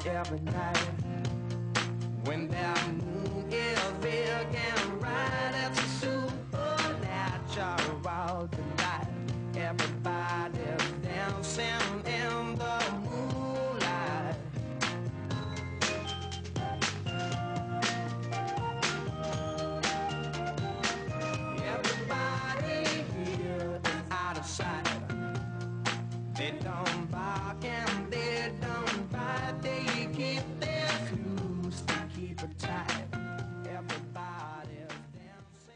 every night. When that moon is big and bright, it's a supernatural delight. Everybody's dancing in the moonlight. Everybody here is out of sight. They don't bark and they don't bite. They keep their clues, they keep it tight. Everybody's dancing.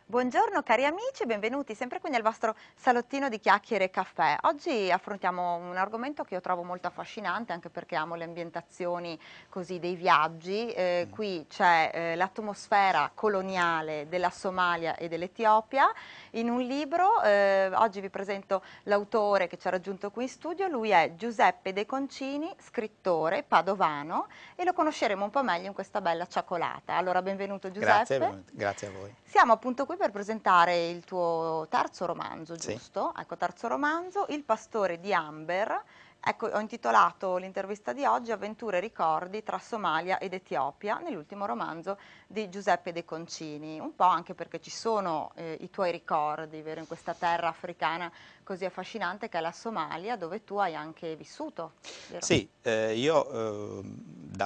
Buongiorno cari amici, benvenuti sempre qui nel vostro salottino di chiacchiere e caffè. Oggi affrontiamo un argomento che io trovo molto affascinante, anche perché amo le ambientazioni così dei viaggi. Qui c'è l'atmosfera coloniale della Somalia e dell'Etiopia in un libro. Oggi vi presento l'autore che ci ha raggiunto qui in studio. Lui è Giuseppe De Concini, scrittore padovano, e lo conosceremo un po' meglio in questa bella ciaccolata. Allora, benvenuto Giuseppe. Grazie a voi. Siamo appunto qui per presentare il tuo terzo romanzo, Sì. giusto? Ecco, terzo romanzo, Il pastore di Amber. Ecco, ho intitolato l'intervista di oggi Avventure e ricordi tra Somalia ed Etiopia, nell'ultimo romanzo di Giuseppe De Concini. Un po' anche perché ci sono i tuoi ricordi, vero, in questa terra africana così affascinante che è la Somalia, dove tu hai anche vissuto, vero? Sì, io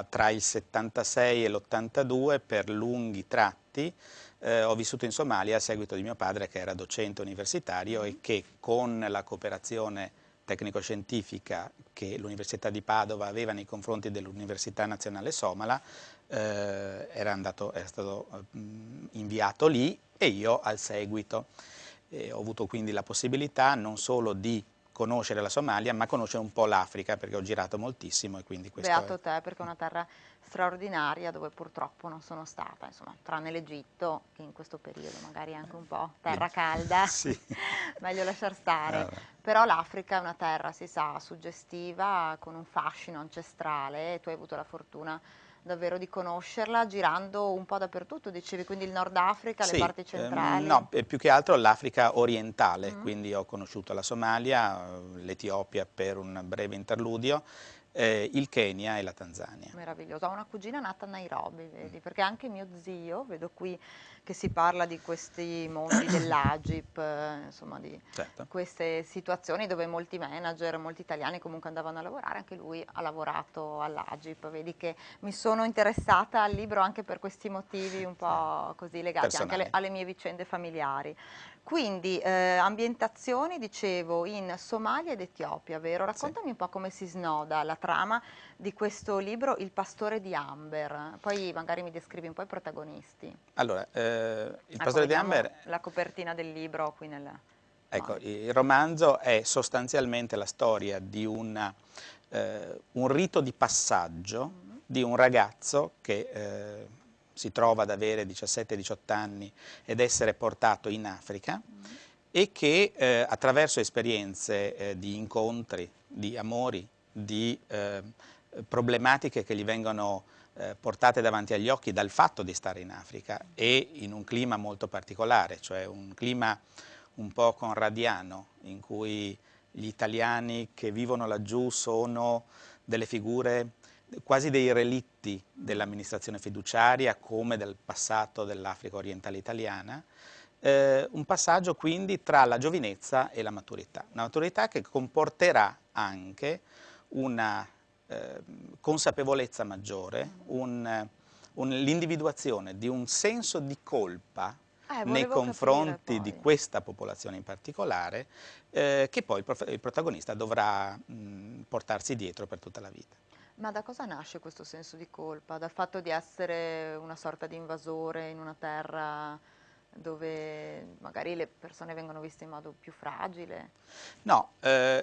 tra il 76 e l'82 per lunghi tratti ho vissuto in Somalia a seguito di mio padre, che era docente universitario e che con la cooperazione tecnico-scientifica che l'Università di Padova aveva nei confronti dell'Università Nazionale Somala era stato inviato lì, e io al seguito ho avuto quindi la possibilità non solo di conoscere la Somalia, ma conoscere un po' l'Africa, perché ho girato moltissimo, e quindi questo Beato te, perché è una terra straordinaria dove purtroppo non sono stata, insomma, tranne l'Egitto, che in questo periodo magari è anche un po' terra calda, Sì. meglio lasciar stare. Allora. Però l'Africa è una terra, si sa, suggestiva, con un fascino ancestrale, e tu hai avuto la fortuna davvero di conoscerla girando un po' dappertutto, dicevi, quindi il Nord Africa, le Sì, parti centrali. no, più che altro l'Africa orientale, quindi ho conosciuto la Somalia, l'Etiopia per un breve interludio, il Kenya e la Tanzania. Meraviglioso, ho una cugina nata a Nairobi, vedi, perché anche mio zio, vedo qui che si parla di questi mondi dell'Agip, insomma di Certo. queste situazioni dove molti manager, molti italiani comunque andavano a lavorare, anche lui ha lavorato all'Agip, vedi che mi sono interessata al libro anche per questi motivi un po' così legati anche Personali. alle mie vicende familiari. Quindi ambientazioni, dicevo, in Somalia ed Etiopia, vero? Raccontami un po' come si snoda la trama di questo libro, Il pastore di Amber. Poi magari mi descrivi un po' i protagonisti. Allora, il Ecco, pastore di vediamo Amber, la copertina del libro qui nel... ecco, il romanzo è sostanzialmente la storia di un rito di passaggio di un ragazzo che si trova ad avere 17-18 anni ed essere portato in Africa, e che attraverso esperienze di incontri, di amori, di problematiche che gli vengono portate davanti agli occhi dal fatto di stare in Africa e in un clima molto particolare, cioè un clima un po' conradiano, in cui gli italiani che vivono laggiù sono delle figure, quasi dei relitti dell'amministrazione fiduciaria, come del passato dell'Africa orientale italiana. Un passaggio quindi tra la giovinezza e la maturità, una maturità che comporterà anche una consapevolezza maggiore, l'individuazione di un senso di colpa nei volevo confronti capire di poi. questa popolazione in particolare, che poi il protagonista dovrà portarsi dietro per tutta la vita. Ma da cosa nasce questo senso di colpa? Dal fatto di essere una sorta di invasore in una terra dove magari le persone vengono viste in modo più fragile? No,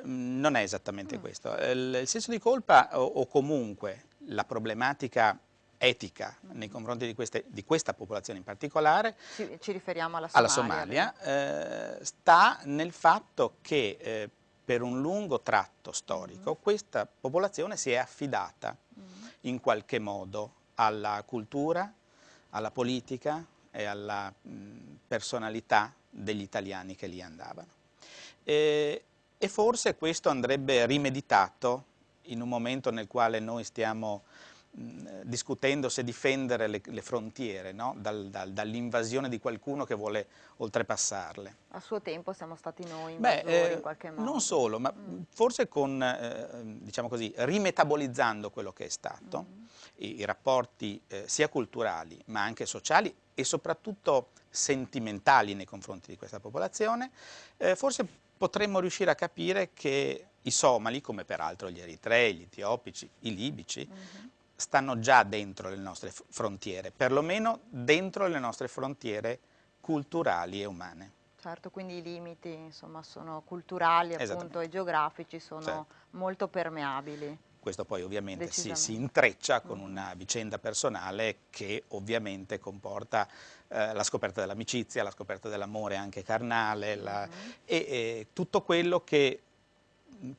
non è esattamente questo. Il senso di colpa o comunque la problematica etica nei confronti di questa popolazione in particolare, Ci riferiamo alla alla Somalia, Somalia, sta nel fatto che per un lungo tratto storico questa popolazione si è affidata in qualche modo alla cultura, alla politica e alla personalità degli italiani che lì andavano. E forse questo andrebbe rimeditato in un momento nel quale noi stiamo discutendo se difendere le frontiere, no? Dall'invasione di qualcuno che vuole oltrepassarle. A suo tempo siamo stati noi invasori in qualche modo. Non solo, ma forse con, diciamo così, rimetabolizzando quello che è stato, i rapporti sia culturali ma anche sociali e soprattutto sentimentali nei confronti di questa popolazione, forse potremmo riuscire a capire che i somali, come peraltro gli eritrei, gli etiopici, i libici, stanno già dentro le nostre frontiere, perlomeno dentro le nostre frontiere culturali e umane. Certo, quindi i limiti insomma, sono culturali appunto, e geografici, sono molto permeabili. Questo poi ovviamente si intreccia con una vicenda personale che ovviamente comporta la scoperta dell'amicizia, la scoperta dell'amore anche carnale e tutto quello che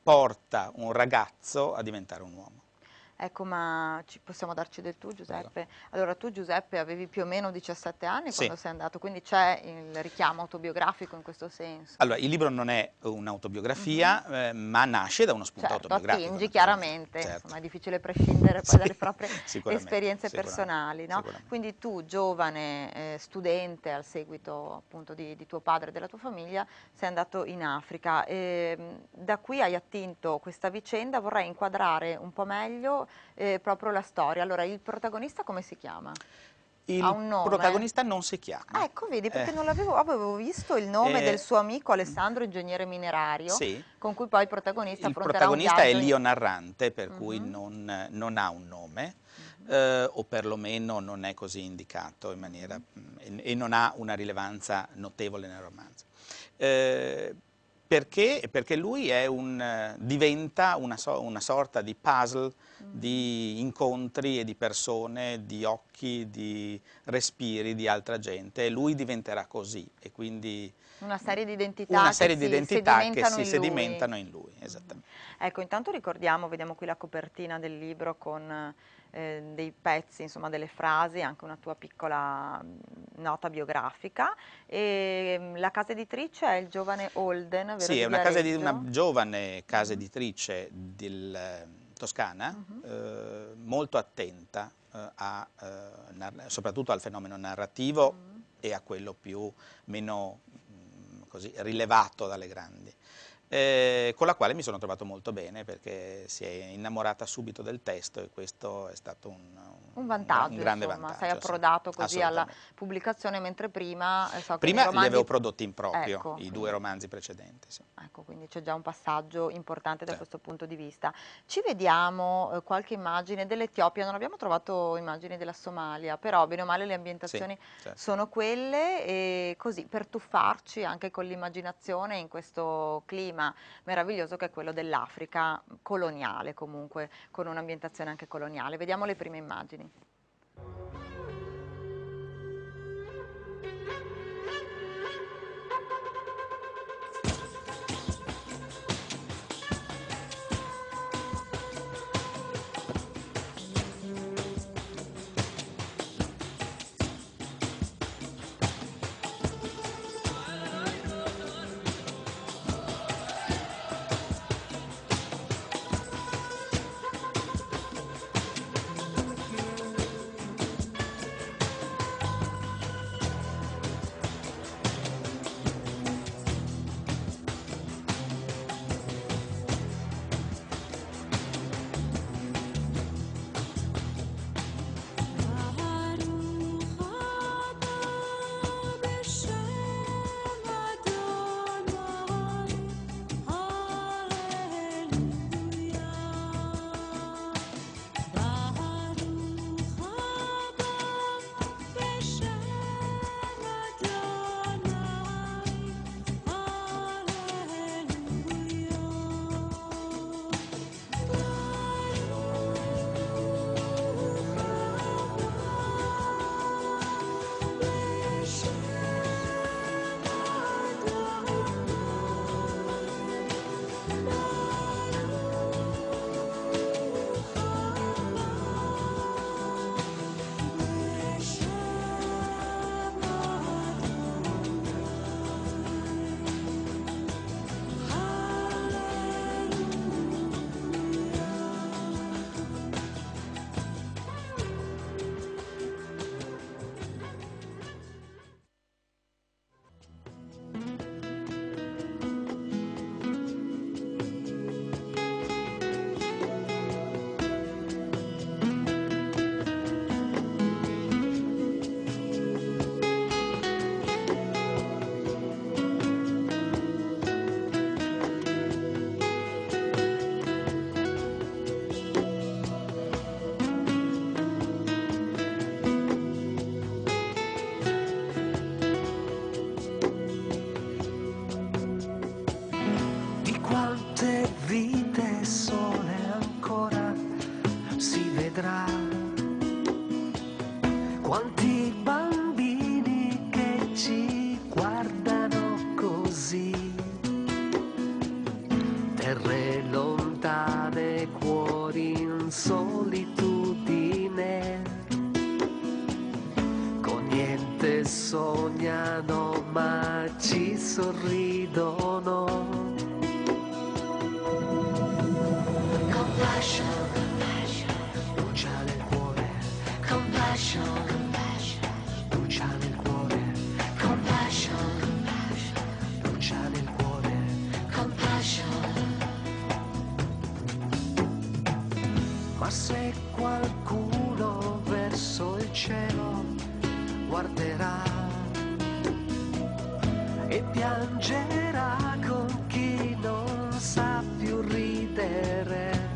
porta un ragazzo a diventare un uomo. Ecco, ma possiamo darci del tu, Giuseppe? Prego. Allora, tu, Giuseppe, avevi più o meno 17 anni quando sei andato, quindi c'è il richiamo autobiografico in questo senso? Allora, il libro non è un'autobiografia, ma nasce da uno spunto autobiografico. Attingi chiaramente, insomma, è difficile prescindere poi dalle proprie esperienze personali, no? Quindi tu, giovane studente, al seguito appunto di tuo padre e della tua famiglia, sei andato in Africa e da qui hai attinto questa vicenda. Vorrei inquadrare un po' meglio proprio la storia. Allora, il protagonista come si chiama? Ha un nome? Il protagonista non si chiama. Ah, ecco, vedi, perché non avevo visto il nome del suo amico Alessandro, ingegnere minerario, con cui poi il protagonista affronterà un viaggio. Il protagonista è l'io narrante, per cui non ha un nome, o perlomeno non è così indicato in maniera, e non ha una rilevanza notevole nel romanzo. Perché? Perché lui è diventa una sorta di puzzle di incontri e di persone, di occhi, di respiri di altra gente, e lui diventerà così, e quindi una serie di identità che si sedimentano in lui. Esattamente. Ecco, intanto ricordiamo, vediamo qui la copertina del libro con dei pezzi, insomma delle frasi, anche una tua piccola nota biografica, e la casa editrice è il giovane Holden, vero? Sì, è una giovane casa editrice toscana, molto attenta soprattutto al fenomeno narrativo e a quello meno così rilevato dalle grandi. Con la quale mi sono trovato molto bene, perché si è innamorata subito del testo, e questo è stato un vantaggio, un grande vantaggio. Sei approdato così alla pubblicazione, mentre prima prima li avevo prodotti in proprio, i 2 romanzi precedenti. Ecco, quindi c'è già un passaggio importante da questo punto di vista. Ci vediamo qualche immagine dell'Etiopia, non abbiamo trovato immagini della Somalia, però bene o male le ambientazioni sono quelle, e così per tuffarci anche con l'immaginazione in questo clima meraviglioso che è quello dell'Africa coloniale, comunque con un'ambientazione anche coloniale. Vediamo le prime immagini. e cuori in solitudine, con niente sognano ma ci sorridono. Compassion, brucia nel cuore. Compassion, brucia nel cuore. Compassion, brucia nel cuore. Compassion. Ma se qualcuno verso il cielo guarderà e piangerà con chi non sa più ridere,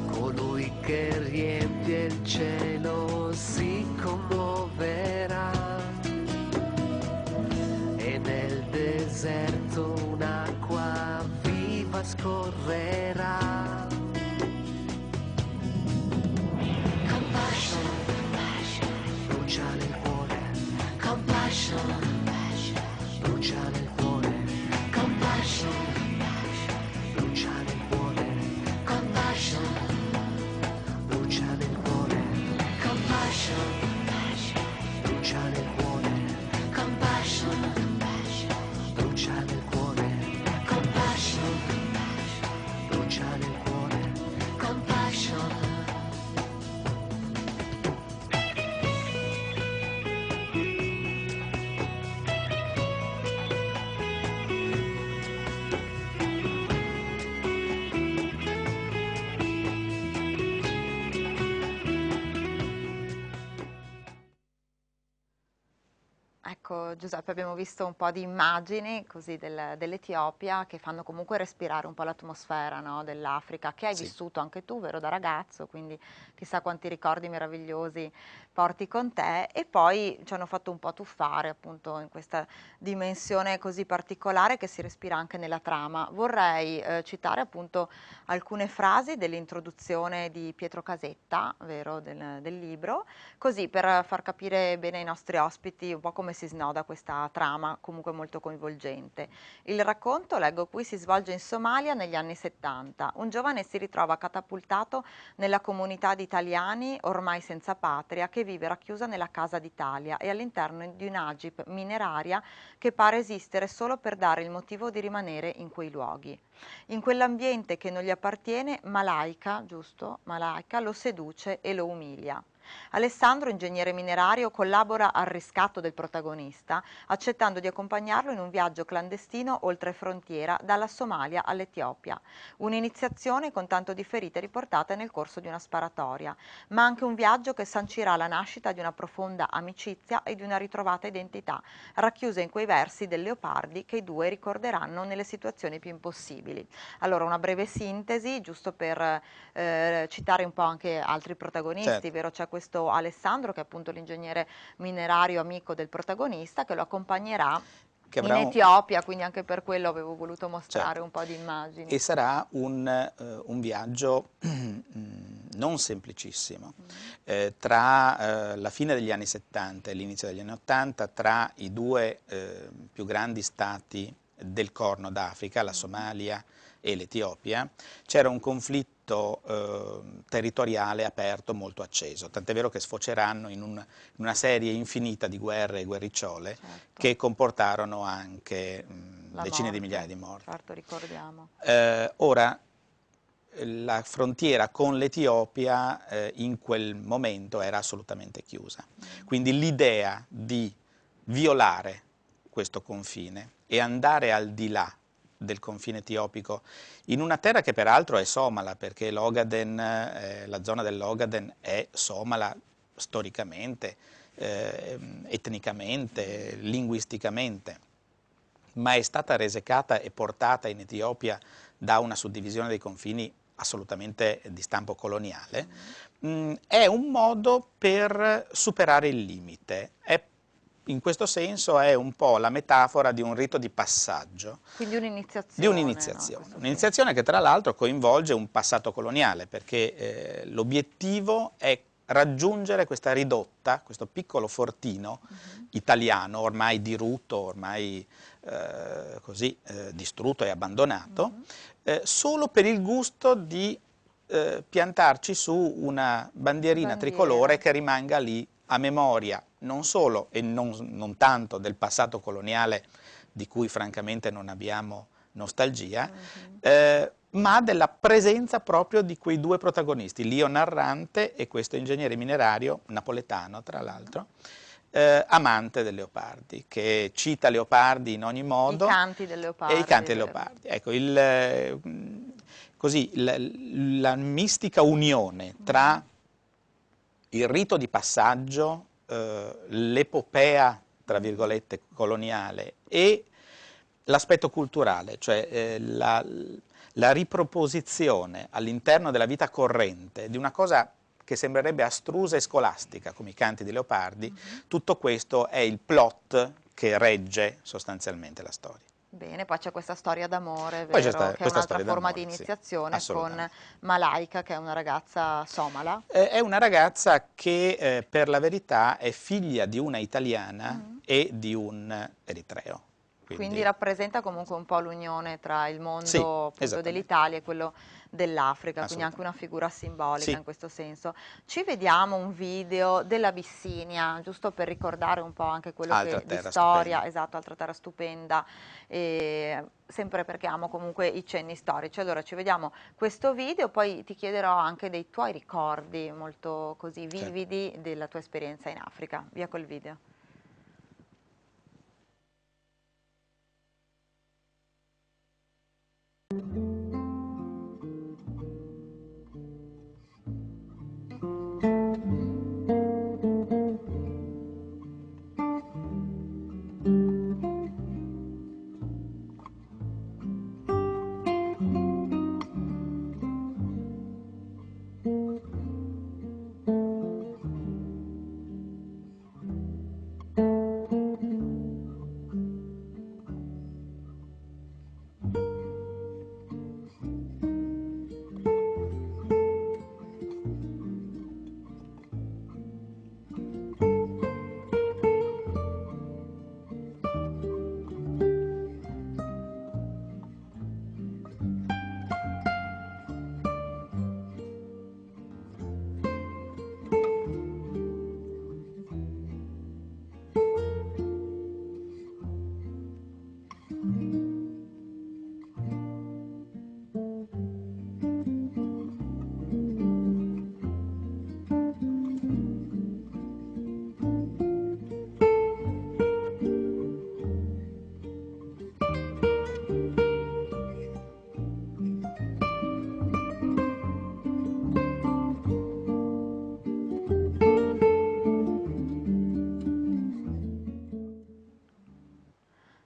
colui che riempie il cielo si commuoverà e nel deserto un'acqua viva scorrerà. Compassion, brucia nel cuore. Compassion, brucia nel cuore. Compassion, brucia nel cuore. Compassion, brucia nel cuore. Compassion, brucia nel cuore. Compassion, brucia nel cuore. Compassion, brucia nel cuore. Compassion. Ecco Giuseppe, abbiamo visto un po' di immagini così dell'Etiopia che fanno comunque respirare un po' l'atmosfera, no, dell'Africa, che hai Sì. vissuto anche tu, vero, da ragazzo, quindi chissà quanti ricordi meravigliosi porti con te, e poi ci hanno fatto un po' tuffare appunto in questa dimensione così particolare che si respira anche nella trama. Vorrei citare appunto alcune frasi dell'introduzione di Pietro Casetta, vero, del libro, così per far capire bene ai nostri ospiti un po' come si snoda questa trama, comunque molto coinvolgente. Il racconto, leggo qui, si svolge in Somalia negli anni 70. Un giovane si ritrova catapultato nella comunità di italiani ormai senza patria che vive racchiusa nella Casa d'Italia e all'interno di un'agip mineraria che pare esistere solo per dare il motivo di rimanere in quei luoghi. In quell'ambiente che non gli appartiene, Malaika, giusto? Malaika lo seduce e lo umilia. Alessandro, ingegnere minerario, collabora al riscatto del protagonista, accettando di accompagnarlo in un viaggio clandestino oltre frontiera dalla Somalia all'Etiopia. Un'iniziazione con tanto di ferite riportate nel corso di una sparatoria, ma anche un viaggio che sancirà la nascita di una profonda amicizia e di una ritrovata identità, racchiusa in quei versi del Leopardi che i due ricorderanno nelle situazioni più impossibili. Allora, una breve sintesi, giusto per citare un po' anche altri protagonisti, Certo. vero? C'è questo Alessandro che è appunto l'ingegnere minerario amico del protagonista che lo accompagnerà Che in avrà Etiopia, quindi anche per quello avevo voluto mostrare certo. un po' di immagini. E sarà un viaggio non semplicissimo. Tra la fine degli anni 70 e l'inizio degli anni 80, tra i due più grandi stati del Corno d'Africa, la Somalia e l'Etiopia, c'era un conflitto territoriale aperto molto acceso, tant'è vero che sfoceranno in una serie infinita di guerre e guerricciole, Certo. che comportarono anche La decine di morte, migliaia di morti. certo, ricordiamo. Ora, la frontiera con l'Etiopia in quel momento era assolutamente chiusa, quindi l'idea di violare questo confine e andare al di là del confine etiopico, in una terra che peraltro è somala, perché l'Ogaden, la zona dell'Ogaden è somala storicamente, etnicamente, linguisticamente, ma è stata resecata e portata in Etiopia da una suddivisione dei confini assolutamente di stampo coloniale, è un modo per superare il limite. In questo senso è un po' la metafora di un rito di passaggio. Quindi un'iniziazione. Di un'iniziazione. No, Un'iniziazione che tra l'altro coinvolge un passato coloniale, perché l'obiettivo è raggiungere questa ridotta, questo piccolo fortino italiano, ormai dirutto, ormai distrutto e abbandonato, solo per il gusto di piantarci su una bandierina tricolore che rimanga lì a memoria non solo e non tanto del passato coloniale di cui francamente non abbiamo nostalgia, ma della presenza proprio di quei due protagonisti, l'io narrante e questo ingegnere minerario, napoletano tra l'altro, amante del Leopardi, che cita Leopardi in ogni modo. I canti del Leopardi. E i canti del Leopardi. Ecco, così, la mistica unione tra il rito di passaggio, l'epopea, tra virgolette, coloniale e l'aspetto culturale, cioè la riproposizione all'interno della vita corrente di una cosa che sembrerebbe astrusa e scolastica, come i canti di Leopardi, tutto questo è il plot che regge sostanzialmente la storia. Bene, poi c'è questa storia d'amore, Poi c'è vero? Che è questa un'altra storia forma d'amore, di sì, iniziazione con assolutamente. Malaika, che è una ragazza somala. È una ragazza che per la verità è figlia di una italiana e di un eritreo. Quindi rappresenta comunque un po' l'unione tra il mondo Sì, appunto dell'Italia e quello dell'Africa, quindi anche Assolutamente. una figura simbolica Sì. in questo senso. Ci vediamo un video dell'Abissinia, giusto per ricordare un po' anche quello Altra che di terra storia, stupenda. esatto, altra terra stupenda, e sempre perché amo comunque i cenni storici. Allora ci vediamo questo video, poi ti chiederò anche dei tuoi ricordi molto così vividi della tua esperienza in Africa. Via col video.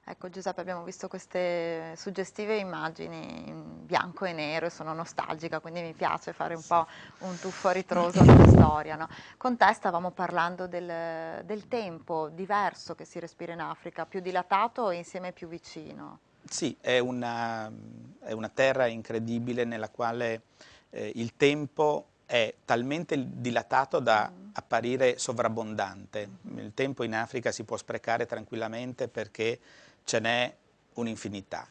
Ecco Giuseppe, abbiamo visto queste suggestive immagini in bianco e nero e sono nostalgica, quindi mi piace fare un po' un tuffo a ritroso nella storia, no? Con te stavamo parlando del tempo diverso che si respira in Africa, più dilatato e insieme più vicino. Sì, è una terra incredibile nella quale il tempo è talmente dilatato da apparire sovrabbondante. Il tempo in Africa si può sprecare tranquillamente perché ce n'è un'infinità.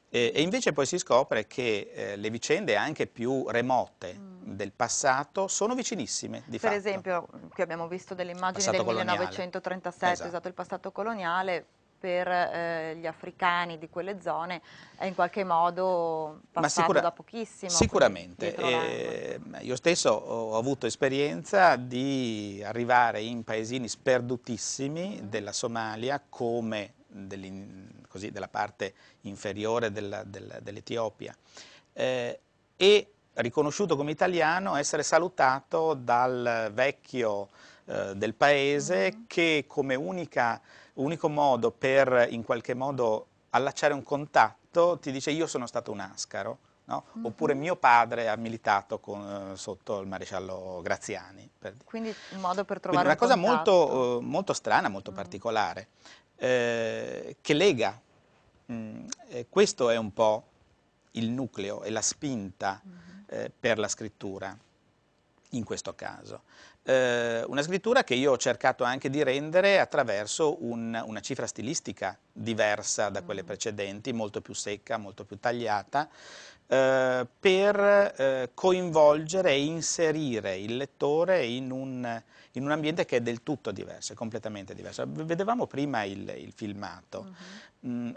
E invece poi si scopre che le vicende anche più remote del passato sono vicinissime, di Per fatto. esempio, qui abbiamo visto delle immagini Passato del coloniale. 1937, esatto, il passato coloniale. Per gli africani di quelle zone è in qualche modo passato da pochissimo. Sicuramente. Io stesso ho avuto esperienza di arrivare in paesini sperdutissimi della Somalia, come della parte inferiore dell'Etiopia, e riconosciuto come italiano, essere salutato dal vecchio del paese che come unico modo per in qualche modo allacciare un contatto ti dice: io sono stato un ascaro, no? Oppure mio padre ha militato sotto il maresciallo Graziani. Quindi un modo per Quindi trovare una cosa contatto. molto strana, molto particolare, che lega. Questo è un po' il nucleo e la spinta per la scrittura in questo caso. Una scrittura che io ho cercato anche di rendere attraverso una cifra stilistica diversa da quelle precedenti, molto più secca, molto più tagliata, per coinvolgere e inserire il lettore in un ambiente che è del tutto diverso, è completamente diverso. Vedevamo prima il filmato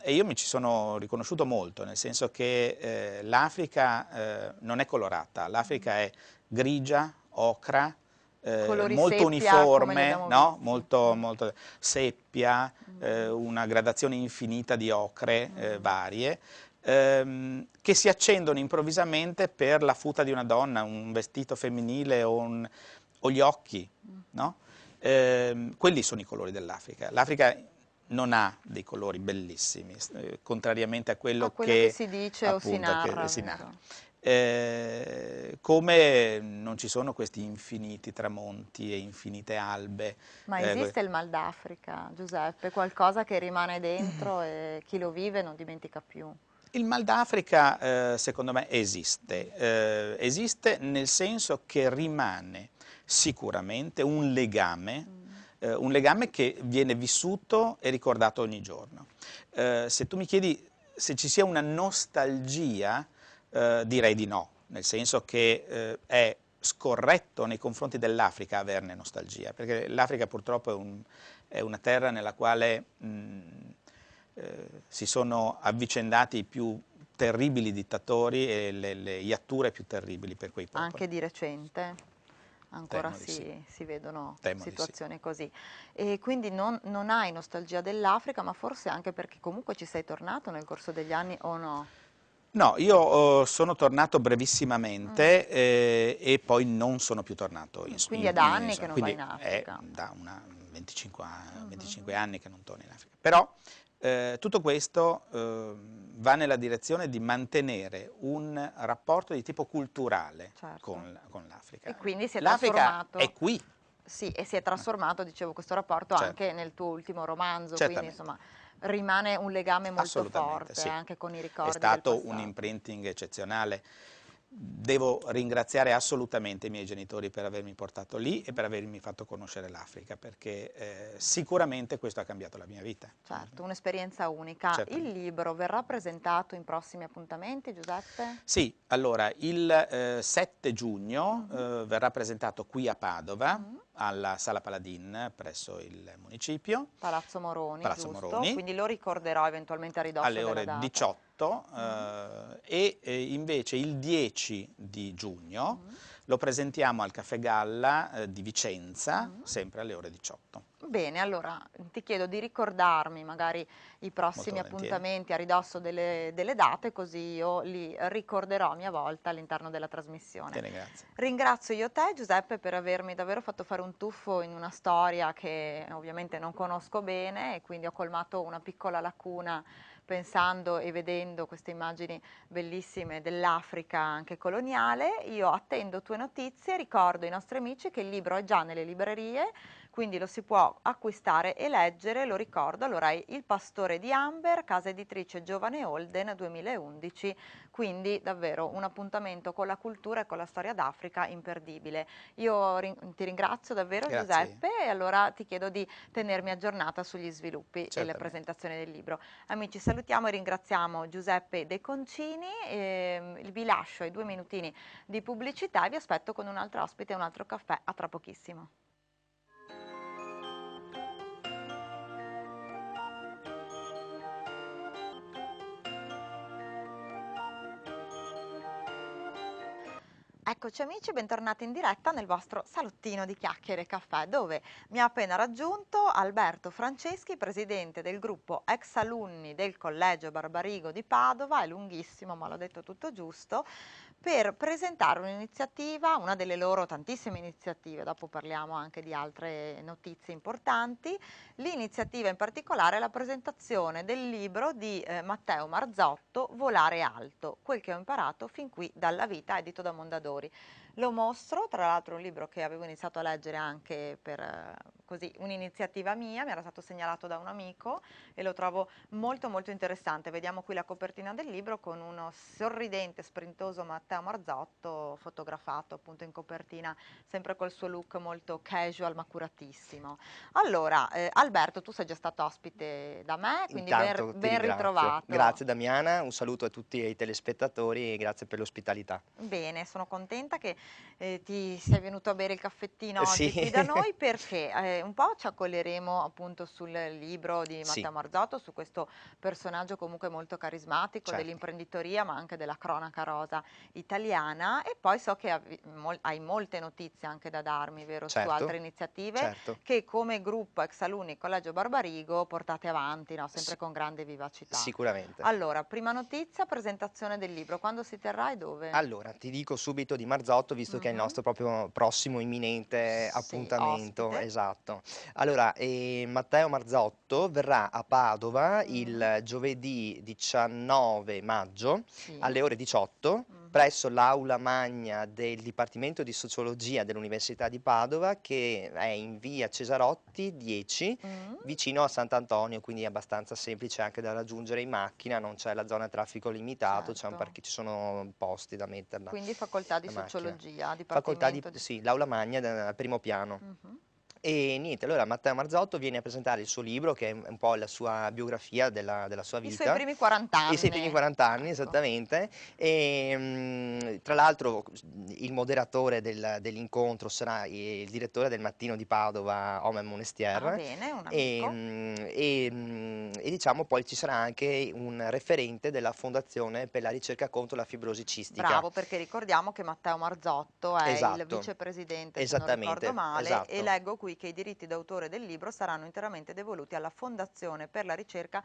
e io mi ci sono riconosciuto molto, nel senso che l'Africa non è colorata, l'Africa è grigia, ocra, Colori molto seppia, come li uniforme, abbiamo no? visti. Molto seppia, una gradazione infinita di ocre varie, che si accendono improvvisamente per la futa di una donna, un vestito femminile o gli occhi, no? Quelli sono i colori dell'Africa. L'Africa non ha dei colori bellissimi, contrariamente a quello, A quello che si dice o si appunto, narra, si vero? narra. Come non ci sono questi infiniti tramonti e infinite albe. Ma esiste il mal d'Africa, Giuseppe? Qualcosa che rimane dentro e chi lo vive non dimentica più. Il mal d'Africa, secondo me, esiste. Esiste nel senso che rimane sicuramente un legame che viene vissuto e ricordato ogni giorno. Se tu mi chiedi se ci sia una nostalgia, direi di no, nel senso che è scorretto nei confronti dell'Africa averne nostalgia, perché l'Africa purtroppo è una terra nella quale si sono avvicendati i più terribili dittatori e le iatture più terribili per quei popoli. Anche di recente ancora Temo di sì. si vedono Temo di sì. situazioni così. E quindi non hai nostalgia dell'Africa, ma forse anche perché comunque ci sei tornato nel corso degli anni o no? No, io sono tornato brevissimamente e poi non sono più tornato Quindi è da anni che insomma, non vai quindi in Africa. è da 25 anni che non torno in Africa. Però tutto questo va nella direzione di mantenere un rapporto di tipo culturale Certo. con l'Africa. E quindi si è L'Africa trasformato. è qui. Sì, e si è trasformato, dicevo, questo rapporto Certo. anche nel tuo ultimo romanzo, quindi Certamente. insomma rimane un legame molto Assolutamente, forte sì. anche con i È ricordi del stato un passato. imprinting eccezionale. Devo ringraziare assolutamente i miei genitori per avermi portato lì e per avermi fatto conoscere l'Africa, perché sicuramente questo ha cambiato la mia vita. Certo, un'esperienza unica. Certamente. Il libro verrà presentato in prossimi appuntamenti, Giuseppe? Sì, allora il 7 giugno verrà presentato qui a Padova, alla Sala Paladin, presso il municipio, Palazzo Moroni, Palazzo giusto? Moroni, Quindi lo ricorderò eventualmente a ridosso alle della ore data. 18 e invece il 10 di giugno lo presentiamo al Caffè Galla di Vicenza, sempre alle ore 18. Bene, allora ti chiedo di ricordarmi magari i prossimi Molto volentieri. appuntamenti a ridosso delle date, così io li ricorderò a mia volta all'interno della trasmissione. Te ne grazie. Ringrazio io te, Giuseppe, per avermi davvero fatto fare un tuffo in una storia che ovviamente non conosco bene e quindi ho colmato una piccola lacuna pensando e vedendo queste immagini bellissime dell'Africa anche coloniale. Io attendo tue notizie, ricordo ai nostri amici che il libro è già nelle librerie, quindi lo si può acquistare e leggere, lo ricordo, allora è Il pastore di Amber, casa editrice Giovane Holden 2011, quindi davvero un appuntamento con la cultura e con la storia d'Africa imperdibile. Io ti ringrazio davvero, Grazie. Giuseppe, e allora ti chiedo di tenermi aggiornata sugli sviluppi e la Certamente. presentazione del libro. Amici, salutiamo e ringraziamo Giuseppe De Concini, vi lascio ai 2 minutini di pubblicità e vi aspetto con un altro ospite e un altro caffè a tra pochissimo. Eccoci amici, bentornati in diretta nel vostro salottino di chiacchiere e caffè, dove mi ha appena raggiunto Alberto Franceschi, presidente del gruppo ex alunni del Collegio Barbarigo di Padova, è lunghissimo ma l'ho detto tutto giusto, per presentare un'iniziativa, una delle loro tantissime iniziative, dopo parliamo anche di altre notizie importanti. L'iniziativa in particolare è la presentazione del libro di Matteo Marzotto, Volare alto, quel che ho imparato fin qui dalla vita, edito da Mondadori. Lo mostro, tra l'altro un libro che avevo iniziato a leggere anche per così un'iniziativa mia, mi era stato segnalato da un amico e lo trovo molto molto interessante. Vediamo qui la copertina del libro con uno sorridente, sprintoso Matteo Matteo Marzotto, fotografato appunto in copertina, sempre col suo look molto casual ma curatissimo. Allora, Alberto, tu sei già stato ospite da me, quindi Intanto ti ben ringrazio. ritrovato. Grazie Damiana, un saluto a tutti i telespettatori e grazie per l'ospitalità. Bene, sono contenta che ti sei venuto a bere il caffettino Sì, oggi qui da noi perché un po' ci accoleremo appunto sul libro di sì, Matteo Marzotto, su questo personaggio comunque molto carismatico certo, dell'imprenditoria ma anche della cronaca rosa italiana, e poi so che hai molte notizie anche da darmi, vero, su certo, altre iniziative certo. che come gruppo Exalunni Collegio Barbarigo portate avanti, no, sempre S- con grande vivacità. Sicuramente. Allora, prima notizia, presentazione del libro, quando si terrà e dove? Allora, ti dico subito di Marzotto, visto che è il Mhm. nostro proprio prossimo imminente Sì, appuntamento, ospite. esatto. Allora, Matteo Marzotto verrà a Padova Mm. il giovedì 19 maggio Sì. alle ore 18 Mhm. presso l'aula magna del Dipartimento di Sociologia dell'Università di Padova, che è in via Cesarotti 10, Mm. vicino a Sant'Antonio, quindi è abbastanza semplice anche da raggiungere in macchina, non c'è la zona a traffico limitato, Certo. ci sono posti da metterla Quindi facoltà di la macchina. sociologia, Facoltà di, dipartimento di... sì, l'aula magna al primo piano. Mhm. E niente, allora Matteo Marzotto viene a presentare il suo libro, che è un po' la sua biografia della sua I suoi vita, primi 40 i suoi primi anni. 40 anni, Ecco. esattamente. E tra l'altro il moderatore dell'incontro sarà il direttore del Mattino di Padova, Omer Ah, Monestier, bene, un amico. e diciamo poi ci sarà anche un referente della Fondazione per la ricerca contro la fibrosi cistica. Bravo, perché ricordiamo che Matteo Marzotto è il Esatto, vicepresidente, se non ricordo esattamente, male, e esatto. leggo qui che i diritti d'autore del libro saranno interamente devoluti alla Fondazione per la ricerca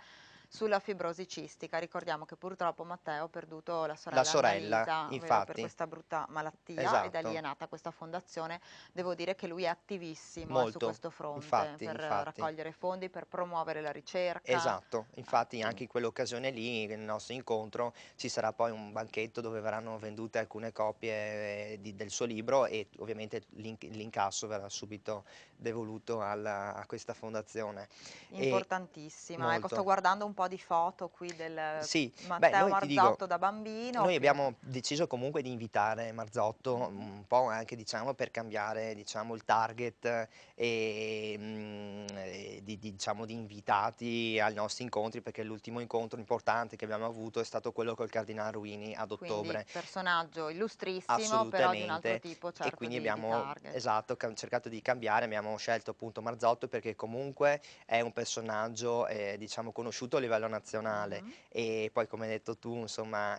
sulla fibrosi cistica. Ricordiamo che purtroppo Matteo ha perduto la La sorella sorella, Annalisa, vero, per infatti, questa brutta malattia, e da lì è esatto, nata questa fondazione. Devo dire che lui è attivissimo su molto, questo fronte infatti, per infatti. raccogliere fondi, per promuovere la ricerca. Esatto, infatti anche Quindi in quell'occasione lì, nel nostro incontro, ci sarà poi un banchetto dove verranno vendute alcune copie del suo libro e ovviamente l'incasso verrà subito devoluto a questa fondazione. E importantissima. Ecco, sto molto. guardando un po' di foto qui del Sì, beh, Matteo noi ti dico, Marzotto da bambino noi che... abbiamo deciso comunque di invitare Marzotto Mhm. un po' anche diciamo, per cambiare diciamo, il target diciamo, di invitati ai nostri incontri, perché l'ultimo incontro importante che abbiamo avuto è stato quello col Cardinale Ruini ad Quindi ottobre. personaggio illustrissimo, però di un altro Assolutamente, tipo e certo quindi di abbiamo, target. esatto, cercato di cambiare, abbiamo scelto appunto Marzotto perché comunque è un personaggio diciamo conosciuto a livello nazionale Mhm. e poi come hai detto tu insomma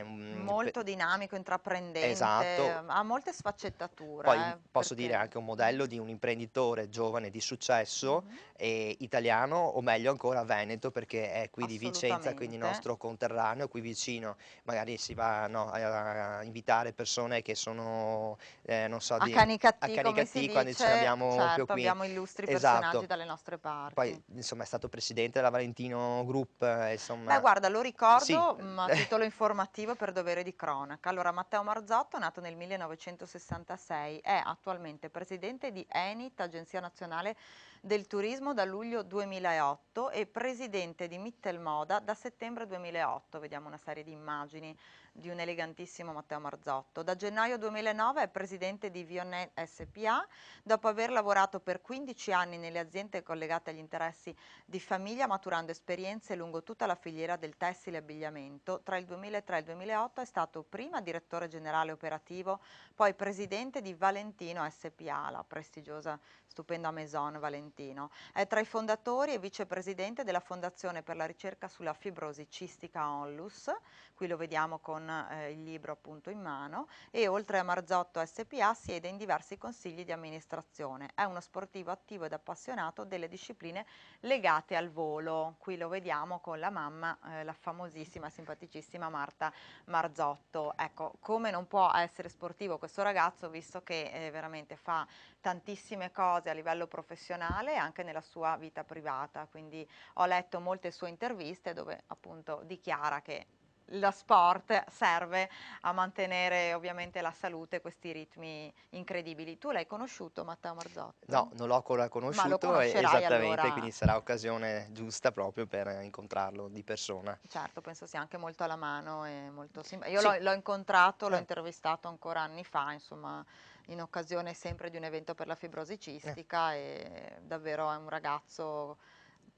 Molto dinamico, intraprendente, esatto, ha molte poi sfaccettature, posso dire perché... anche un Mhm. modello di un imprenditore giovane di successo, Mhm. italiano o meglio ancora veneto perché è qui di Vicenza, quindi Assolutamente. nostro conterraneo, qui vicino, magari si va no, a invitare persone che sono, non so, A a Canicattì, come si Canicattì quando ce ne dice, abbiamo più certo, qui, abbiamo illustri personaggi esatto. dalle nostre Poi parti. insomma è stato presidente della Valentino Group, Beh, insomma, guarda, lo sì, ricordo a titolo informativo per dovere di cronaca. Allora, Matteo Marzotto, nato nel 1966, è attualmente presidente di ENIT, Agenzia Nazionale del Turismo, da luglio 2008 e presidente di Mittelmoda da settembre 2008. Vediamo una serie di immagini di un elegantissimo Matteo Marzotto. Da gennaio 2009 è presidente di Vionnet SPA, dopo aver lavorato per 15 anni nelle aziende collegate agli interessi di famiglia, maturando esperienze lungo tutta la filiera del tessile e abbigliamento. Tra il 2003 e il 2008 è stato prima direttore generale operativo, poi presidente di Valentino SPA, la prestigiosa, stupenda Maison Valentino. È tra i fondatori e vicepresidente della Fondazione per la ricerca sulla fibrosi cistica Onlus, qui lo vediamo con il libro appunto in mano, e oltre a Marzotto SPA siede in diversi consigli di amministrazione. È uno sportivo attivo ed appassionato delle discipline legate al volo. Qui lo vediamo con la mamma, la famosissima, simpaticissima Marta Marzotto. Ecco, come non può essere sportivo questo ragazzo, visto che veramente fa tantissime cose a livello professionale e anche nella sua vita privata. Quindi ho letto molte sue interviste dove appunto dichiara che lo sport serve a mantenere ovviamente la salute, questi ritmi incredibili. Tu l'hai conosciuto Matteo Marzotto? No, non l'ho ancora Ma lo conosciuto, conoscerai esattamente, allora. quindi sarà occasione giusta proprio per incontrarlo di persona. Certo, penso sia anche molto alla mano e molto Io Sì, l'ho incontrato, l'ho eh, intervistato ancora anni fa, insomma, in occasione sempre di un evento per la fibrosi eh, cistica e davvero è un ragazzo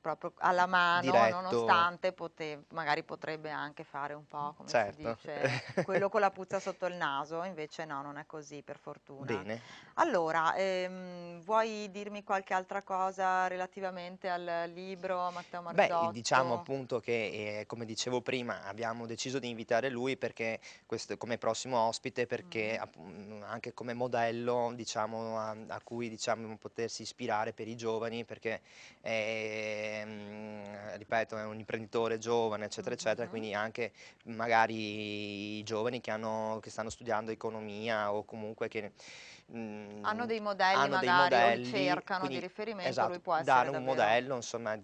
proprio alla mano, diretto, nonostante magari potrebbe anche fare un po', come si certo. dice, quello con la puzza sotto il naso, invece no, non è così per fortuna. Bene. Allora, vuoi dirmi qualche altra cosa relativamente al libro Matteo Beh, diciamo Marzotto? appunto che, come dicevo prima, abbiamo deciso di invitare lui perché come prossimo ospite, perché Mm. anche come modello, diciamo, a cui diciamo, potersi ispirare per i giovani, perché ripeto, è un imprenditore giovane, eccetera, eccetera, Mhm. quindi anche magari i giovani che stanno studiando economia o comunque che Hanno dei modelli hanno dei magari o li modelli, cercano di quindi riferimento, lui esatto, può dare essere un davvero. modello insomma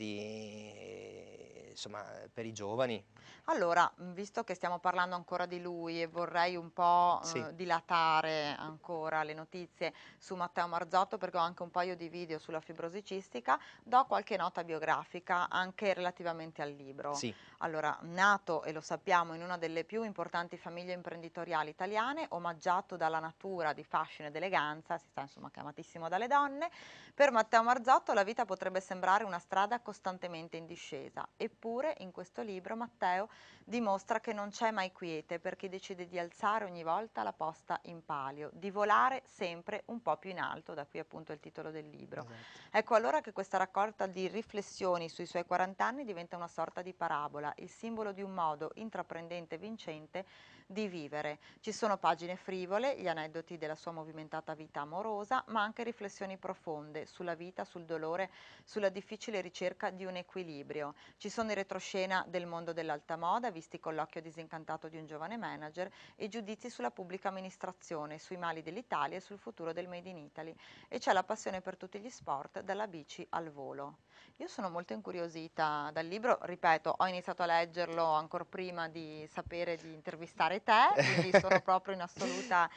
insomma per i giovani. Allora, visto che stiamo parlando ancora di lui e vorrei un po' Sì, dilatare ancora le notizie su Matteo Marzotto perché ho anche un paio di video sulla fibrosi cistica, do qualche nota biografica anche relativamente al libro. sì, Allora, nato, e lo sappiamo, in una delle più importanti famiglie imprenditoriali italiane, omaggiato dalla natura di fascino ed eleganza, si sa insomma che è amatissimo dalle donne, per Matteo Marzotto la vita potrebbe sembrare una strada costantemente in discesa, eppure in questo libro Matteo dimostra che non c'è mai quiete per chi decide di alzare ogni volta la posta in palio, di volare sempre un po' più in alto, da qui appunto il titolo del libro. esatto. Ecco allora che questa raccolta di riflessioni sui suoi 40 anni diventa una sorta di parabola, il simbolo di un modo intraprendente e vincente di vivere. Ci sono pagine frivole, gli aneddoti della sua movimentata vita amorosa, ma anche riflessioni profonde sulla vita, sul dolore, sulla difficile ricerca di un equilibrio. Ci sono i retroscena del mondo dell'alta moda, visti con l'occhio disincantato di un giovane manager, e giudizi sulla pubblica amministrazione, sui mali dell'Italia e sul futuro del Made in Italy. E c'è la passione per tutti gli sport, dalla bici al volo. Io sono molto incuriosita dal libro, ripeto, ho iniziato a leggerlo ancora prima di sapere di intervistare te, quindi sono proprio in assoluta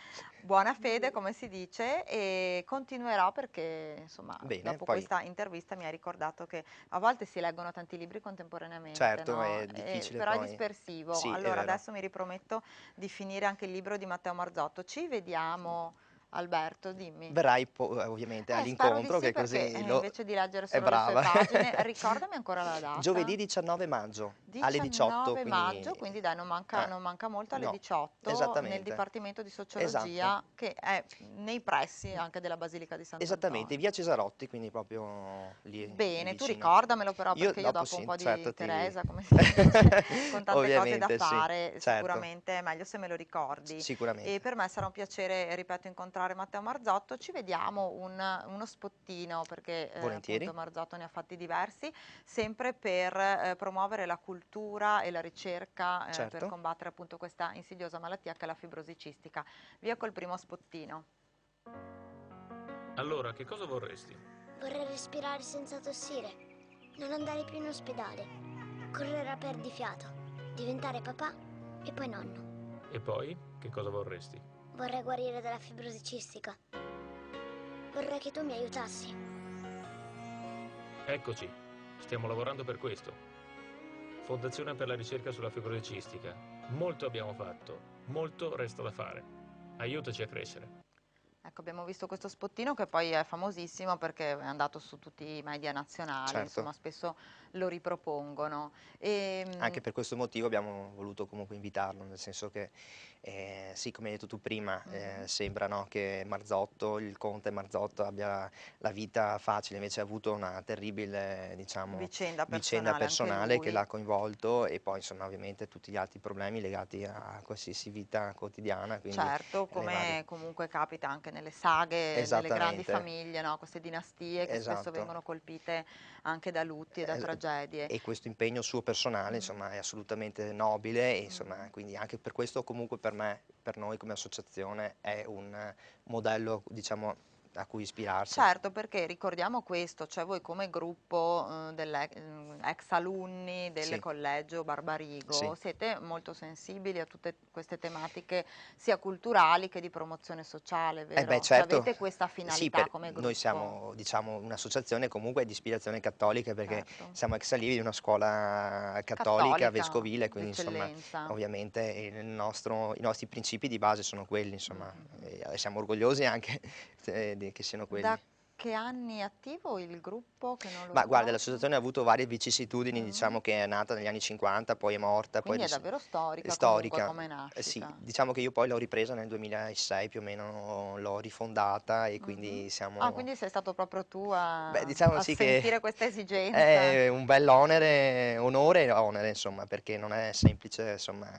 buona fede, come si dice, e continuerò perché, insomma, Bene, dopo poi questa intervista mi ha ricordato che a volte si leggono tanti libri contemporaneamente, certo no? è difficile Però è poi. dispersivo. Sì, è Allora vero. adesso mi riprometto di finire anche il libro di Matteo Marzotto. Ci vediamo, Alberto, dimmi. Verrai ovviamente Spero di all'incontro sì che perché così invece di leggere è solo le sue brava. pagine, ricordami ancora la data. Giovedì 19 maggio alle 18, 19 quindi maggio, quindi dai, non manca molto alle no, 18 nel esattamente. Dipartimento di Esatto. Sociologia che è nei pressi anche della Basilica di Esattamente, Sant'Antonio. via Cesarotti, quindi proprio lì Bene, tu vicino. ricordamelo però Io perché io dopo dopo un sì, po' di certo Teresa, come si dice, con tante cose da ovviamente sì, fare, certo, sicuramente è meglio se me lo ricordi. E sicuramente. per me sarà un piacere, ripeto, incontrare Matteo Marzotto. Ci vediamo uno spottino, perché appunto Volentieri, Marzotto ne ha fatti diversi, sempre per promuovere la cultura e la ricerca per certo. combattere appunto questa insidiosa malattia che è la fibrosi cistica. Via col primo spottino. Allora, che cosa vorresti? Vorrei respirare senza tossire, non andare più in ospedale, correre a perdifiato, diventare papà e poi nonno. E poi, che cosa vorresti? Vorrei guarire dalla fibrosi cistica. Vorrei che tu mi aiutassi. Eccoci, stiamo lavorando per questo. Fondazione per la ricerca sulla fibrosi cistica. Molto abbiamo fatto, molto resta da fare. Aiutaci a crescere. Ecco, abbiamo visto questo spottino che poi è famosissimo perché è andato su tutti i media nazionali, Certo, insomma, spesso lo ripropongono. anche per questo motivo abbiamo voluto comunque invitarlo, nel senso che sì, come hai detto tu prima, Mhm. sembra no, che Marzotto, il conte Marzotto abbia la vita facile, invece ha avuto una terribile, diciamo, Vicenda vicenda personale, anche personale che lui. l'ha coinvolto e poi insomma ovviamente tutti gli altri problemi legati a qualsiasi vita quotidiana, quindi Certo, le varie. come comunque capita anche nelle saghe, nelle grandi Esattamente, famiglie, no? Queste dinastie che spesso esatto. vengono colpite anche da lutti e da Es tragedie. e questo impegno suo personale, Mm, insomma, è assolutamente nobile e insomma, mm. quindi anche per questo comunque per me, per noi come associazione è un modello, diciamo, a cui ispirarsi. Certo, perché ricordiamo questo, cioè voi come gruppo ex alunni del Sì. collegio Barbarigo Sì. siete molto sensibili a tutte queste tematiche sia culturali che di promozione sociale, vero? Beh, Cioè certo, avete questa sì, finalità come gruppo? noi siamo, diciamo, un'associazione comunque di ispirazione cattolica, perché Certo. siamo ex allievi di una scuola cattolica Cattolica, vescovile, quindi insomma, d'eccellenza. ovviamente i nostri principi di base sono quelli, insomma, Mhm. e siamo orgogliosi anche che siano quelli. Da che anni è attivo il gruppo, che non lo Ma guarda, ricordo? l'associazione ha avuto varie vicissitudini, Mm. diciamo che è nata negli anni 50, poi è morta, poi Quindi è adesso davvero è storica comunque storica. come Sì, nascita. diciamo che io poi l'ho ripresa nel 2006 più o meno, l'ho rifondata e Mhm. quindi Ah, siamo... quindi sei stato proprio tu Beh, a, diciamo a sì che sentire questa esigenza. è un bell'onere, onore e onere, insomma, perché non è semplice, insomma,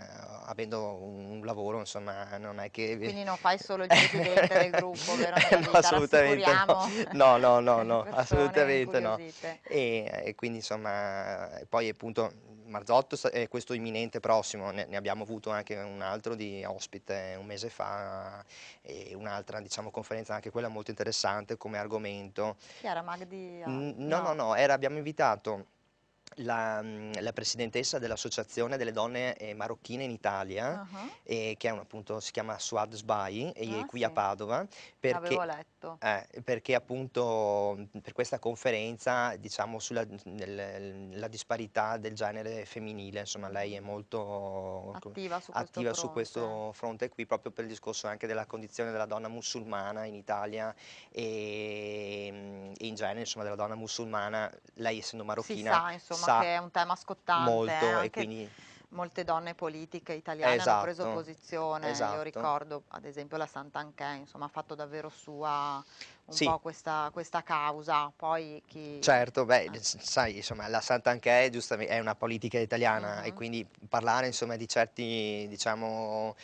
avendo un lavoro, insomma, non è che... Quindi non fai solo il presidente del gruppo, vero, nella No, vita, assolutamente no. rassicuriamo No, no, no, le no, persone assolutamente no. incuriosite. E quindi, insomma, poi appunto Marzotto è questo imminente prossimo, ne abbiamo avuto anche un altro di ospite un mese fa e un'altra, diciamo, conferenza, anche quella molto interessante come argomento. Chi era Magdi? No, no, no, abbiamo invitato la presidentessa dell'Associazione delle donne marocchine in Italia, Ah, che è appunto, si chiama Suad Sbai, e è ah, qui a sì, Padova, l'avevo perché, letto. perché appunto per questa conferenza, diciamo, la disparità del genere femminile, insomma, lei è molto Attiva su questo attiva su fronte. questo fronte qui, proprio per il discorso anche della condizione della donna musulmana in Italia e in genere, insomma, della donna musulmana, lei essendo Si marocchina sa, insomma, sa che è un tema scottante, molto e anche quindi molte donne politiche italiane hanno preso esatto, posizione. Io esatto. ricordo, ad esempio, la Santanchè, insomma, ha fatto davvero sua un Sì, po' questa causa. Poi chi... certo, beh, sai, insomma, la Santanchè giustamente è una politica italiana e Mhm. quindi parlare, insomma, di certi, diciamo,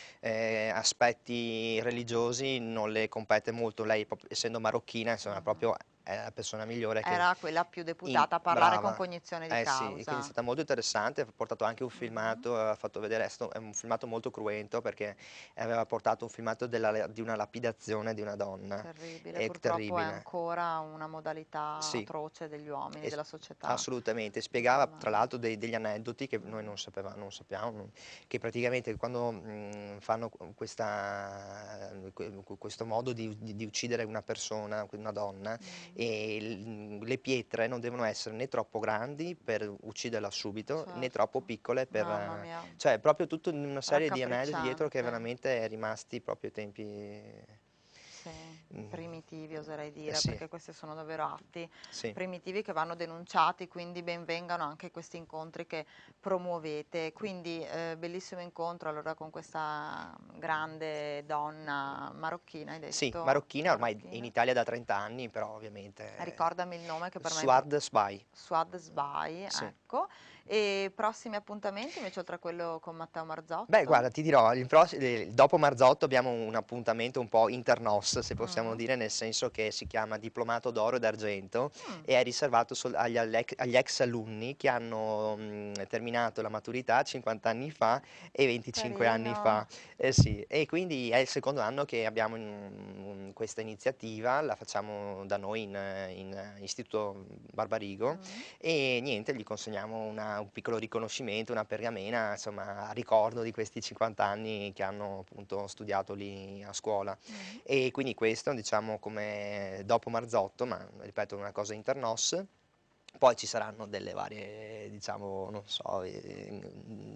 aspetti religiosi non le compete molto. Lei, essendo marocchina, insomma, Mhm. proprio è la persona migliore che Era quella più deputata a parlare con brava. cognizione di Eh sì, e quindi è causa. stata molto interessante, ha portato anche un Mhm. filmato, ha fatto vedere, è un filmato molto cruento perché aveva portato un filmato di una lapidazione di una donna, Terribile, è purtroppo è terribile. ancora una modalità Sì, atroce degli uomini, es della società assolutamente. Spiegava tra musulmana. l'altro degli aneddoti che noi non sappiamo, che praticamente quando, fanno questo modo di uccidere una persona, una donna, Mm, e le pietre non devono essere né troppo grandi per ucciderla subito, né troppo certo, piccole per... mamma mia, cioè proprio tutta una serie di aneddoti dietro che raccapricciante. veramente è rimasti proprio ai tempi... Sì, mm, primitivi oserei dire, sì, perché questi sono davvero atti sì. primitivi che vanno denunciati, quindi ben vengano anche questi incontri che promuovete. Quindi bellissimo incontro allora con questa grande donna marocchina, hai Sì, detto? marocchina, ormai in Marocchina. Italia da 30 anni, però ovviamente Ricordami il nome che per me è Suad Sbai, Suad Sbai, sì. ecco. E prossimi appuntamenti invece oltre a quello con Matteo Beh, Marzotto? guarda, ti dirò, dopo Marzotto abbiamo un appuntamento un po' internos, se possiamo Mm. dire, nel senso che si chiama Diplomato d'Oro e d'Argento Mm, e è riservato agli ex alunni che hanno terminato la maturità 50 anni fa e 25 anni fa. carino. Eh sì, e quindi è il secondo anno che abbiamo questa iniziativa, la facciamo da noi in Istituto Barbarigo Mm. e niente, gli consegniamo un piccolo riconoscimento, una pergamena, insomma, a ricordo di questi 50 anni che hanno appunto studiato lì a scuola. Mhm. E quindi questo, diciamo, come dopo Marzotto, ma ripeto, è una cosa internos. Poi ci saranno delle varie, diciamo, non so,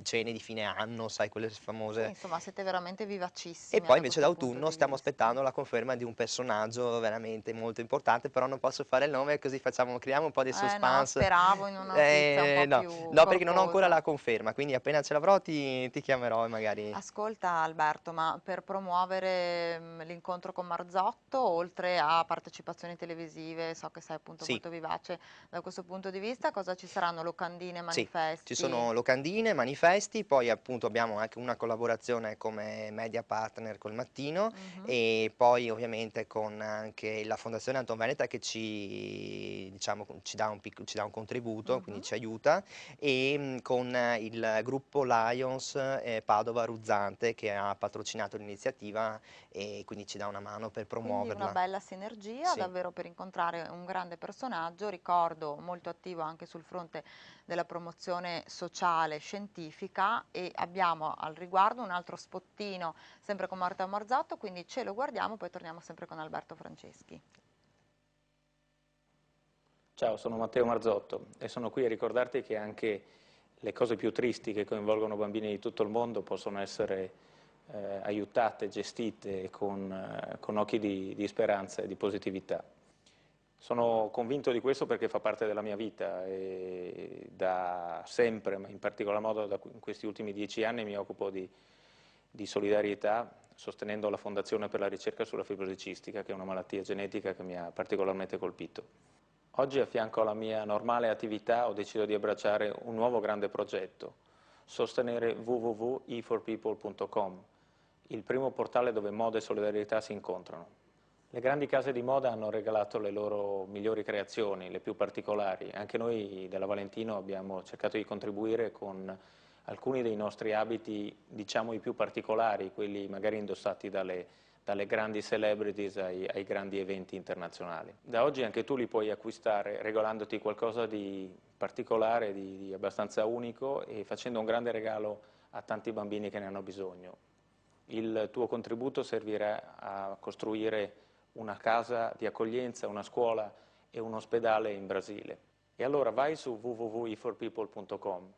cene di fine anno, sai, quelle Sì, famose. insomma, siete veramente E vivacissimi poi da invece questo punto d'autunno di stiamo vista. aspettando la conferma di un personaggio veramente molto importante, però non posso fare il nome così creiamo un po' di No, suspense. speravo in una notizia un po' No, più no, perché non ho ancora corposa. la conferma, quindi appena ce l'avrò ti chiamerò e magari... Ascolta Alberto, ma per promuovere l'incontro con Marzotto, oltre a partecipazioni televisive, so che sei appunto Sì, molto vivace da questo punto di vista? Cosa ci saranno? Locandine, Sì, manifesti? ci sono locandine, manifesti, poi appunto abbiamo anche una collaborazione come media partner col Mattino e poi ovviamente con anche la Fondazione Anton Veneta che diciamo, ci dà un contributo, quindi ci aiuta, e con il gruppo Lions Padova Ruzzante che ha patrocinato l'iniziativa e quindi ci dà una mano per Quindi una promuoverla. bella sinergia, Sì. davvero per incontrare un grande personaggio, ricordo molto attivo anche sul fronte della promozione sociale, scientifica, e abbiamo al riguardo un altro spottino sempre con Marta Marzotto, quindi ce lo guardiamo, poi torniamo sempre con Alberto Franceschi. Ciao, sono Matteo Marzotto e sono qui a ricordarti che anche le cose più tristi che coinvolgono bambini di tutto il mondo possono essere aiutate, gestite con occhi di speranza e di positività. Sono convinto di questo perché fa parte della mia vita e da sempre, ma in particolar modo in questi ultimi 10 anni mi occupo di solidarietà sostenendo la Fondazione per la ricerca sulla fibrosi cistica, che è una malattia genetica che mi ha particolarmente colpito. Oggi, a fianco alla mia normale attività, ho deciso di abbracciare un nuovo grande progetto: sostenere www.e4people.com, il primo portale dove moda e solidarietà si incontrano. Le grandi case di moda hanno regalato le loro migliori creazioni, le più particolari. Anche noi della Valentino abbiamo cercato di contribuire con alcuni dei nostri abiti, diciamo i più particolari, quelli magari indossati dalle grandi celebrities ai grandi eventi internazionali. Da oggi anche tu li puoi acquistare regalandoti qualcosa di particolare, di abbastanza unico e facendo un grande regalo a tanti bambini che ne hanno bisogno. Il tuo contributo servirà a costruire una casa di accoglienza, una scuola e un ospedale in Brasile. E allora vai su www.e4people.com,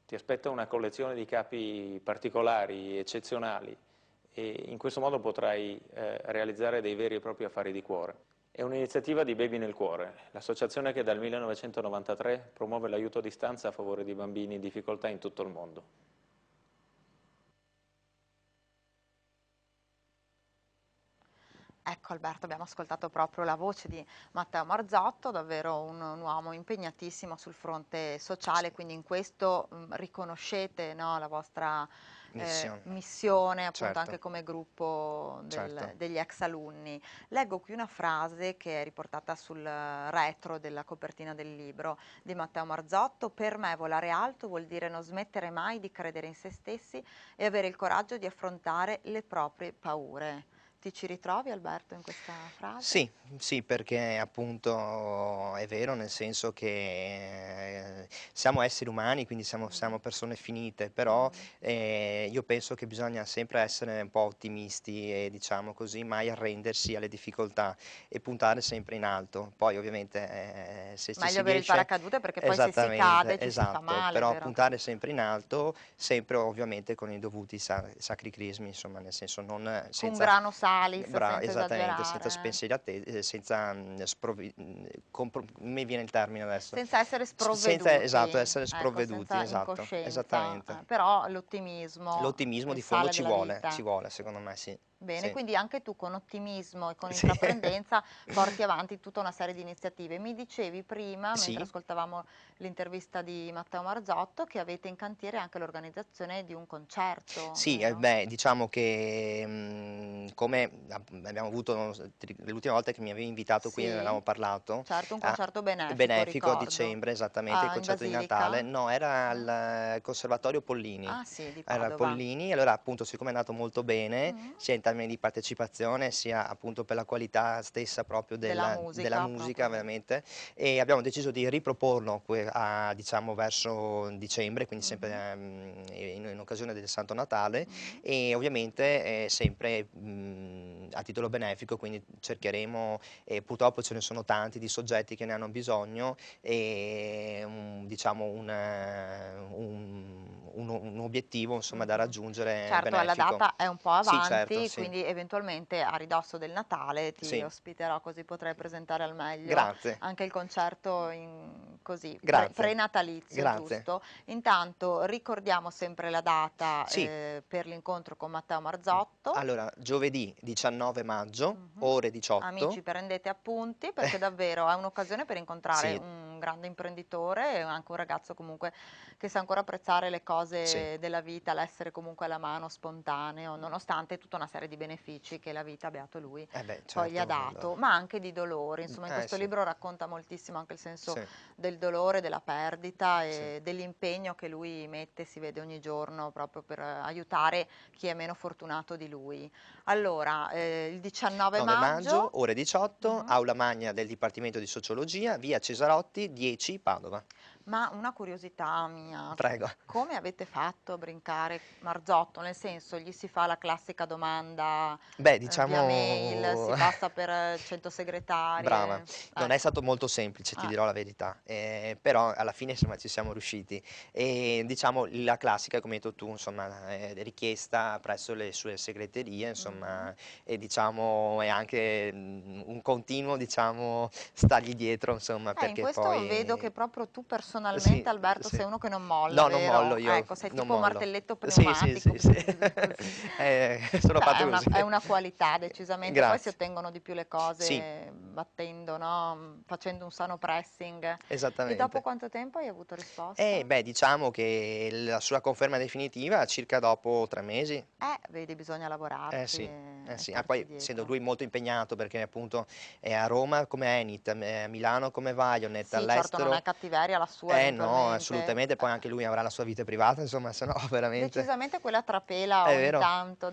ti aspetta una collezione di capi particolari, eccezionali, e in questo modo potrai realizzare dei veri e propri affari di cuore. È un'iniziativa di Baby nel Cuore, l'associazione che dal 1993 promuove l'aiuto a distanza a favore di bambini in difficoltà in tutto il mondo. Ecco Alberto, abbiamo ascoltato proprio la voce di Matteo Marzotto, davvero un uomo impegnatissimo sul fronte sociale, quindi in questo riconoscete, no, la vostra missione appunto Certo. anche come gruppo Certo. degli ex alunni. Leggo qui una frase che è riportata sul retro della copertina del libro di Matteo Marzotto: per me volare alto vuol dire non smettere mai di credere in se stessi e avere il coraggio di affrontare le proprie paure. Ti ci ritrovi Alberto in questa frase? Sì, sì, perché appunto è vero, nel senso che siamo esseri umani, quindi siamo persone finite, però io penso che bisogna sempre essere un po' ottimisti e diciamo così, mai arrendersi alle difficoltà e puntare sempre in alto. Poi ovviamente se ci Meglio si avere il riesce... paracadute perché poi se si cade ci si fa esatto, male, però vero? puntare sempre in alto, sempre ovviamente con i dovuti sacri crismi, insomma, nel senso non Con senza... grano salis, senza esattamente, senza esagerare. senza mi viene il termine adesso. Senza essere sprovveduti, Senza, esatto, essere ecco, sprovveduti, senza esatto, incoscienza, esattamente. però l'ottimismo L'ottimismo è di il fondo sale della vita. ci vuole, secondo me, sì. Bene, Sì. quindi anche tu con ottimismo e con Sì. intraprendenza porti avanti tutta una serie di iniziative. Mi dicevi prima, mentre Sì. ascoltavamo l'intervista di Matteo Marzotto, che avete in cantiere anche l'organizzazione di un concerto, Sì, vero? beh, diciamo che come abbiamo avuto l'ultima volta che mi avevi invitato qui, ne Sì, avevamo parlato, certo, un concerto benefico, benefico a ricordo. dicembre, esattamente, il In concerto di Basilica? Natale, no, era No? al Conservatorio Pollini. Ah sì, di Era al Padova. Pollini, allora appunto siccome è andato molto bene, sia in termini di partecipazione, sia appunto per la qualità stessa proprio Della della musica, musica proprio. veramente, e abbiamo deciso di riproporlo diciamo verso dicembre, quindi sempre in occasione del Santo Natale, e ovviamente sempre a titolo benefico, quindi cercheremo, purtroppo ce ne sono tanti di soggetti che ne hanno bisogno, e diciamo un obiettivo insomma da raggiungere Certo, la benefico. data è un po' Sì, avanti, certo, sì. quindi eventualmente a ridosso del Natale ti Sì. ospiterò, così potrai presentare al meglio Grazie. anche il concerto così Grazie. pre-natalizio, Grazie. giusto? Intanto ricordiamo sempre la data Sì. per l'incontro con Matteo Marzotto. Allora, giovedì 19 maggio, ore 18. Amici, prendete appunti perché davvero è un'occasione per incontrare Sì. un un grande imprenditore e anche un ragazzo comunque che sa ancora apprezzare le cose Sì. della vita, l'essere comunque alla mano, spontaneo, nonostante tutta una serie di benefici che la vita, beato lui, Eh beh, poi gli ha certo, dato, ma anche di dolori. Insomma, in questo sì, libro racconta moltissimo anche il senso sì, del dolore, della perdita sì. e dell'impegno che lui mette, si vede ogni giorno proprio per aiutare chi è meno fortunato di lui. Allora, il 19 9 maggio, maggio, ore 18, Mhm. aula magna del Dipartimento di Sociologia, via Cesarotti 10, Padova. Ma una curiosità mia, Prego. come avete fatto a brincare Marzotto? Nel senso, gli si fa la classica domanda Beh, via mail, si diciamo, passa per 100 brava, segretarie, non è ecco. stato molto semplice, ti Eh. dirò la verità, però alla fine insomma ci siamo riusciti. E diciamo la classica, come hai detto tu, insomma, richiesta presso le sue segreterie, Mhm. insomma, e diciamo è anche un continuo, diciamo, stargli dietro, insomma, In perché questo vedo che poi proprio tu personalmente, sì, Alberto, sì. sei uno che non molla, No, non mollo vero? io, Ecco, sei non tipo mollo. martelletto Sì, sì, pneumatico. sì, sì. Sono Beh, fatto così. è una qualità decisamente, poi si Grazie. ottengono di più le Sì, cose battendo, no? Facendo un sano pressing. E dopo esattamente. quanto tempo hai avuto risposta? Beh, diciamo che la sua conferma definitiva circa dopo 3 mesi. Vedi, bisogna lavorarci Sì, e sì. Ah, starci poi essendo dietro. lui molto impegnato perché appunto è a Roma come Enit, a Milano come Vionet, Sì, certo, non è all'estero. cattiveria la sua No, eventualmente. assolutamente, poi anche lui avrà la sua vita privata, insomma, se no veramente. Decisamente quella trapela È ogni vero. tanto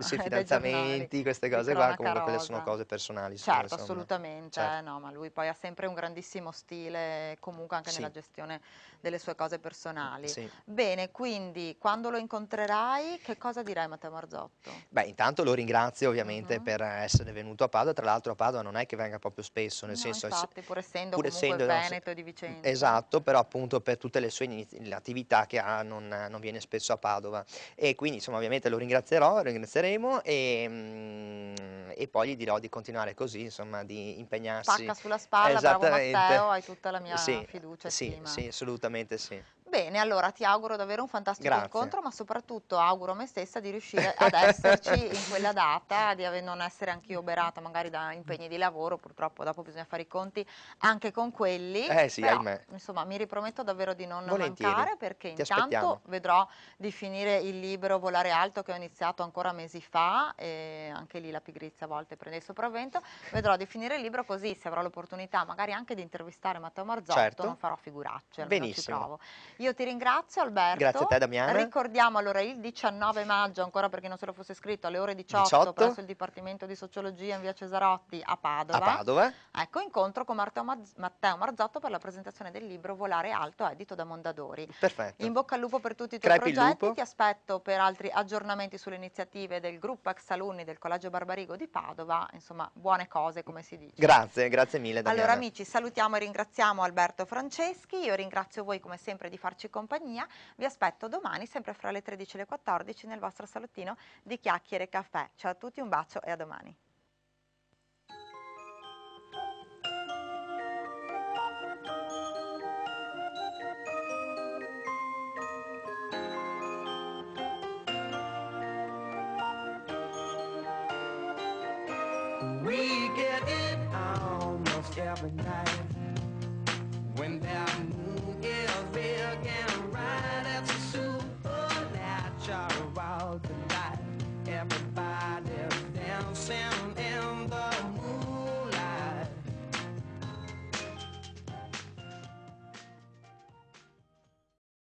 Sì, dai giornali fidanzamenti, queste di cose qua, cronaca comunque quelle sono rosa. cose personali sue, Certo, insomma. assolutamente, Certo. no, ma lui poi ha sempre un grandissimo stile, comunque anche nella Sì, gestione delle sue cose personali. sì. Bene, quindi quando lo incontrerai, che cosa dirai a Matteo Marzotto? Beh, intanto lo ringrazio ovviamente Mhm. per essere venuto a Padova, tra l'altro a Padova non è che venga proprio spesso, nel No, senso, infatti, pur essendo pur comunque essendo, no, Veneto e di Vicenza. esatto, però appunto per tutte le sue le attività che ha non viene spesso a Padova e quindi insomma ovviamente lo ringrazieremo e poi gli dirò di continuare così, insomma, di impegnarsi. Pacca sulla spalla, bravo Matteo, Esattamente, hai tutta la mia sì, fiducia e sì, stima. sì, assolutamente sì. Bene, allora ti auguro davvero un fantastico Grazie, incontro, ma soprattutto auguro a me stessa di riuscire ad esserci in quella data, non essere anch'io oberata magari da impegni di lavoro, purtroppo dopo bisogna fare i conti anche con quelli, eh sì, però ahimè, insomma mi riprometto davvero di non volentieri, mancare perché ti intanto aspettiamo. vedrò di finire il libro Volare Alto che ho iniziato ancora mesi fa e anche lì la pigrizia a volte prende il sopravvento, vedrò di finire il libro così se avrò l'opportunità magari anche di intervistare Matteo Marzotto non Certo, farò figuracce, almeno ci benissimo. provo. Io ti ringrazio Grazie a te Alberto, Damiana. ricordiamo allora il 19 maggio, ancora per chi non se lo fosse scritto, alle ore 18 18 presso il Dipartimento di Sociologia in via Cesarotti a a Padova, Padova. ecco, incontro con Matteo Marzotto per la presentazione del libro Volare Alto, edito da Mondadori. In Perfetto. bocca al lupo per tutti i tuoi Crepi il progetti, lupo. ti aspetto per altri aggiornamenti sulle iniziative del gruppo ex alunni del Collegio Barbarigo di Padova, insomma buone cose come si dice. Grazie, grazie mille Allora Damiana. amici, salutiamo e ringraziamo Alberto Franceschi, io ringrazio voi come sempre di farci compagnia, vi aspetto domani sempre fra le 13 e le 14 nel vostro salottino di Chiacchiere e Caffè. Ciao a tutti, un bacio e a domani. We get it almost every night when that moon